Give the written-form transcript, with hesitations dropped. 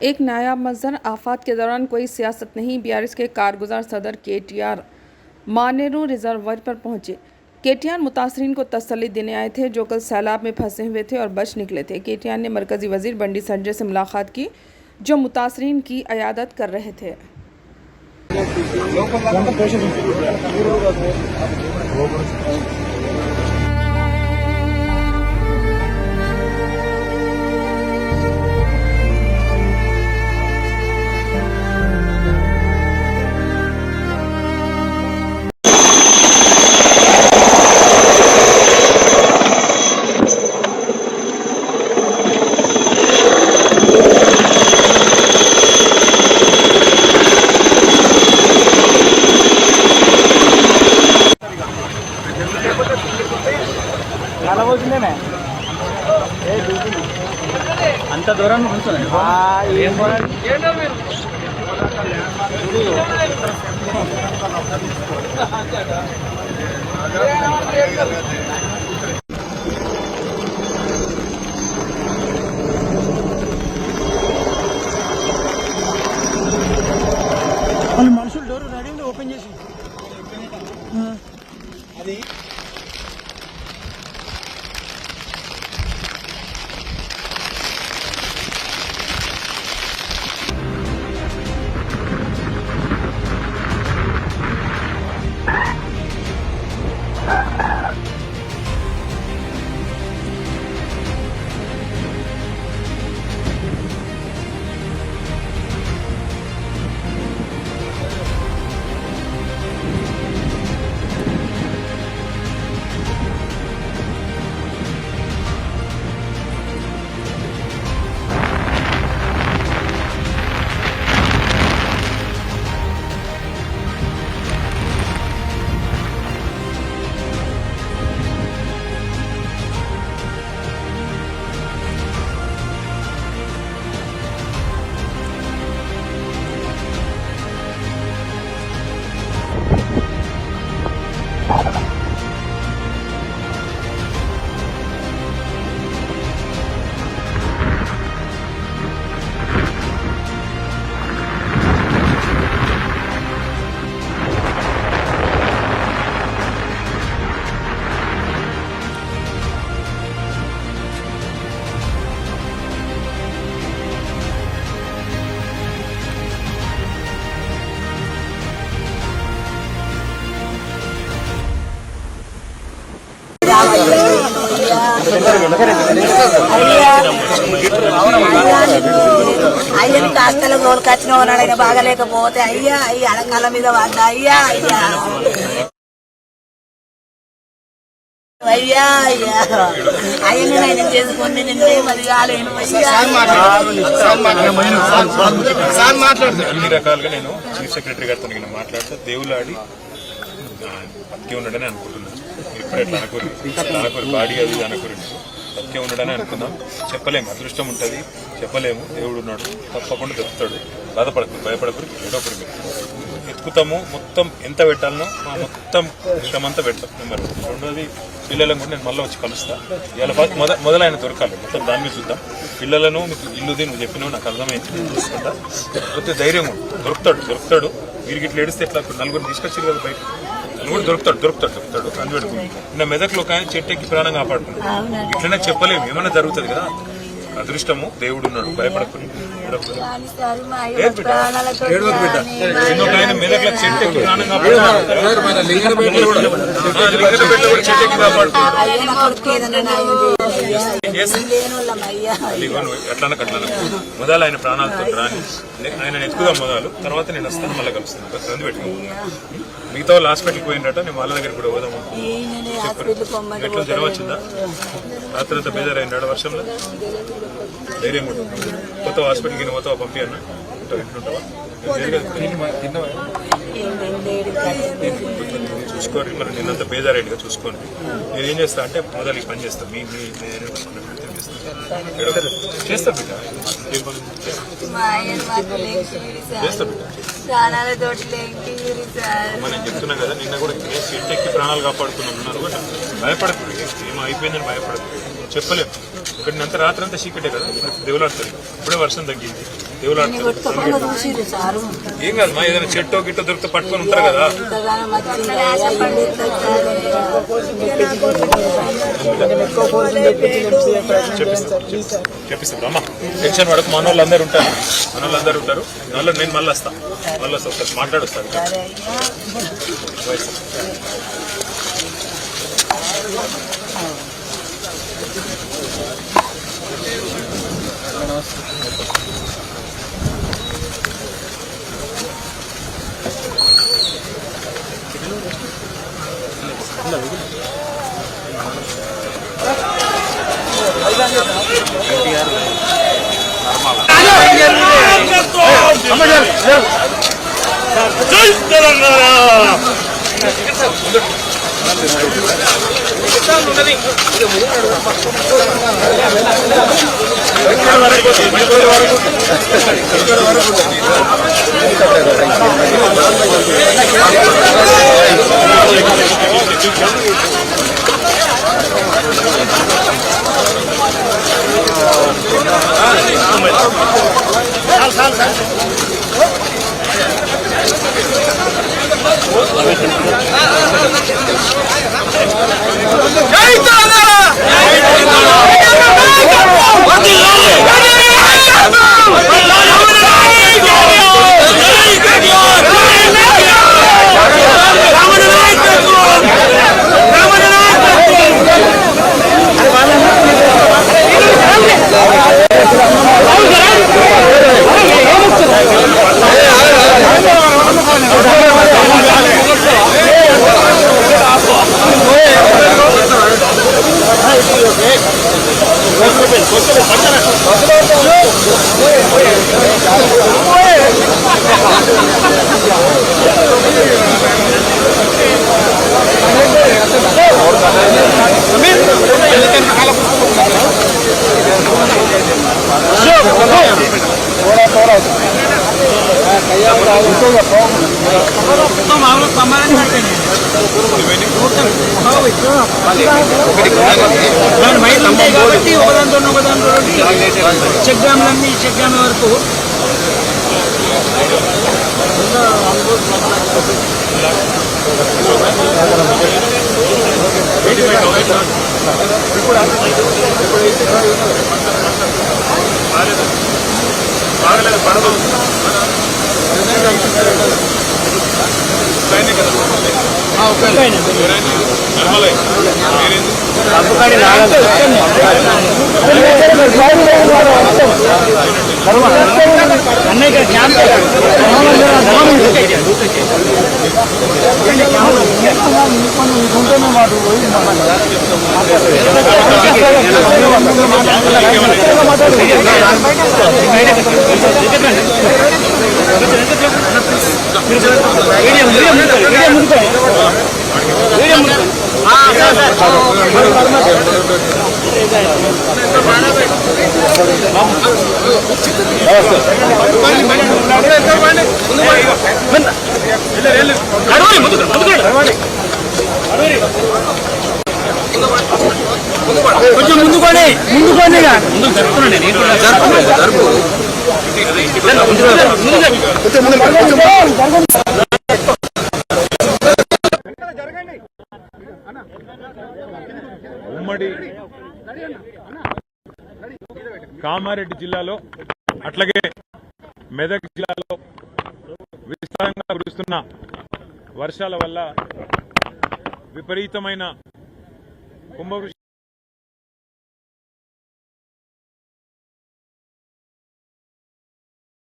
एक नायाब मंजर। आफात के दौरान कोई सियासत नहीं। बीआरएस के कारगुजार सदर केटीआर मानेरू रिजर्वायर पर पहुंचे। केटीआर मुतासरीन को तसल्ली देने आए थे जो कल सैलाब में फंसे हुए थे और बच निकले थे। केटीआर ने मरकजी वजीर बंडी संजय से मुलाकात की जो मुतासरीन की अयादत कर रहे थे। అంత దూరం వాళ్ళు మనుషులు డోర్ రెడీ ఓపెన్ చేసి అది అయ్యని కాస్తలో తోలుకొచ్చిన వాళ్ళ బాగలేకపోతే అయ్యా అయ్యి అడకాల మీద పడ్డా అయ్యా అయ్యా అయ్యా అయ్యా అయ్యని నేను చేసుకుని నిన్ను మరి కాలేను అన్ని రకాలుగా నేను చీఫ్ సెక్రటరీ గారితో మాట్లాడితే దేవులాడి బతికే ఉన్నాడని అనుకుంటున్నాను. ఇప్పుడు ఎట్లా అనుకోరు బాడీ అది అనుకోరు బతికే ఉన్నాడని అనుకుందాం. చెప్పలేము, అదృష్టం ఉంటుంది, చెప్పలేము. దేవుడు ఉన్నాడు, తప్పకుండా దొరుకుతాడు. బాధపడకు, భయపడకు, ఏడోకరు ఎత్తుకుతాము. మొత్తం ఎంత పెట్టాలనో మా మొత్తం శ్రమ అంతా పెడతాం. నెంబర్ రెండోది పిల్లలను కూడా నేను మళ్ళీ వచ్చి కలుస్తాను. ఇలా మొదలైన దొరకాలి, మొత్తం దాని మీద చూద్దాం. పిల్లలను మీకు ఇల్లుది నువ్వు చెప్పినావు, నాకు అర్థమైంది, చూసుకుంటా. కొద్దిగా ధైర్యం దొరుకుతాడు. వీరికి ఇట్లా ఏడిస్తే ఎట్లా నలుగురు తీసుకొచ్చారు కదా బయట, నలుగురు దొరుకుతాడు. అందువరకు నిన్న మెదక్లో కానీ చెట్టెక్కి ప్రాణం కాపాడుకున్నాడు. ఇట్లనే చెప్పలేము, ఏమన్నా జరుగుతుంది కదా. అదృష్టము, దేవుడు ఉన్నాడు, భయపడకుండా మెదక్లో చెట్టెక్కి ప్రాణం అట్లా మొదలు ఆయన ప్రాణాలతో రాని ఆయన ఎత్తుకుదాం మొదలు. తర్వాత నేను వస్తాను, మళ్ళీ కలుస్తాను. రంది పెట్టుకున్నాను. మిగతా వాళ్ళు హాస్పిటల్కి పోయినట్ట, నేను వాళ్ళ దగ్గర కూడా పోదాము. ఎట్లా జ్వరం వచ్చిందా? రాత్రి అంతా బేజారైనాడు వర్షంలో. ధైర్యం ఉంటుంది. కొత్త హాస్పిటల్కి పోతావా, పంపియన్నా? ఇంట్లుంటావా? చూసుకోండి, మరి నిన్నంత బేజారైందిగా చూసుకోండి. నేను ఏం చేస్తా అంటే మొదలు ఈ పని చేస్తాను. మీ చేస్తా బిడ్డ, చేస్తా బిడ్డ. మనం చెప్తున్నాం కదా, నిన్న కూడా చెట్టు ఎక్కి ప్రాణాలు కాపాడుతున్నాం. కూడా భయపడకు, ఏమో అయిపోయిందని భయపడకు. చెప్పలేము. ఇక్కడ అంతా రాత్రి అంతా చీకటే కదా, దేవులాడుతుంది. ఇప్పుడే వర్షం తగ్గింది. దేవులాడు కొట్టుకోకుండా చూసిర్రు సారు ఏం కాదు మా ఏదైనా చెట్టో గిట్టో దొరికితే పట్టుకొని ఉంటారు కదా. చెప్పిస్తాం అమ్మా, టెన్షన్ పడకు. మన వాళ్ళందరూ ఉంటారు, నేను మళ్ళీ వస్తా ఒకసారి మాట్లాడొస్తాను. చెక్ డ్యామ్లన్నీ చెక్ డ్యామ్ వరకు కొంచెం ముందుకోండి ఉమ్మడి కామారెడ్డి జిల్లాలో అట్లాగే మెదక్ జిల్లాలో విస్తారంగా కురుస్తున్న వర్షాల వల్ల విపరీతమైన కుంభవృష్టి